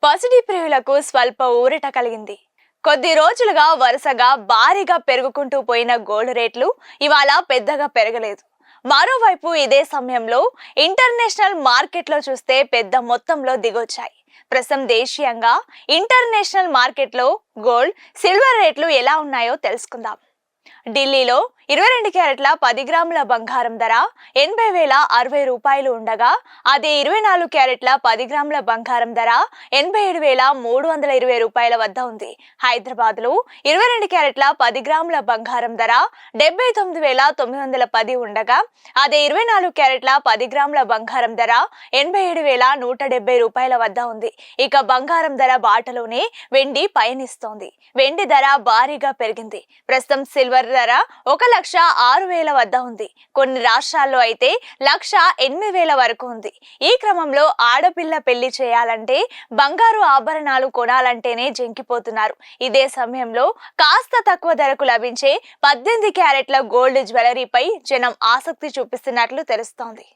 పసిడి ప్రియులకు స్వల్ప ఊరట కలిగింది. కొద్ది రోజులుగా వరుసగా భారీగా పెరుగుకుంటూ పోయిన గోల్డ్ రేట్లు ఇవాళ పెద్దగా పెరగలేదు. మరోవైపు ఇదే సమయంలో ఇంటర్నేషనల్ మార్కెట్లో చూస్తే పెద్ద మొత్తంలో దిగొచ్చాయి. ప్రస్తుతం దేశీయంగా ఇంటర్నేషనల్ మార్కెట్లో గోల్డ్, సిల్వర్ రేట్లు ఎలా ఉన్నాయో తెలుసుకుందాం. ఢిల్లీలో 22 క్యారెట్ల 10 గ్రాముల బంగారం ధర 80,060 రూపాయలు ఉండగా, అదే 24 క్యారెట్ల 10 గ్రాముల బంగారం ధర 87,320 రూపాయల వద్ద ఉంది. హైదరాబాద్లో 22 క్యారెట్ల 10 గ్రాముల బంగారం ధర 79,910 ఉండగా, అదే 24 క్యారెట్ల 10 గ్రాముల బంగారం ధర 87,170 రూపాయల వద్ద ఉంది. ఇక బంగారం ధర బాటలోనే వెండి పయనిస్తోంది. వెండి ధర భారీగా పెరిగింది. ప్రస్తుతం సిల్వర్ ధర 1,06,000 వద్ద ఉంది. కొన్ని రాష్ట్రాల్లో అయితే 1,08,000 వరకు ఉంది. ఈ క్రమంలో ఆడపిల్ల పెళ్లి చేయాలంటే, బంగారు ఆభరణాలు కొనాలంటేనే జంకిపోతున్నారు. ఇదే సమయంలో కాస్త తక్కువ ధరకు లభించే 18 క్యారెట్ల గోల్డ్ జ్యువెలరీపై జనం ఆసక్తి చూపిస్తున్నట్లు తెలుస్తోంది.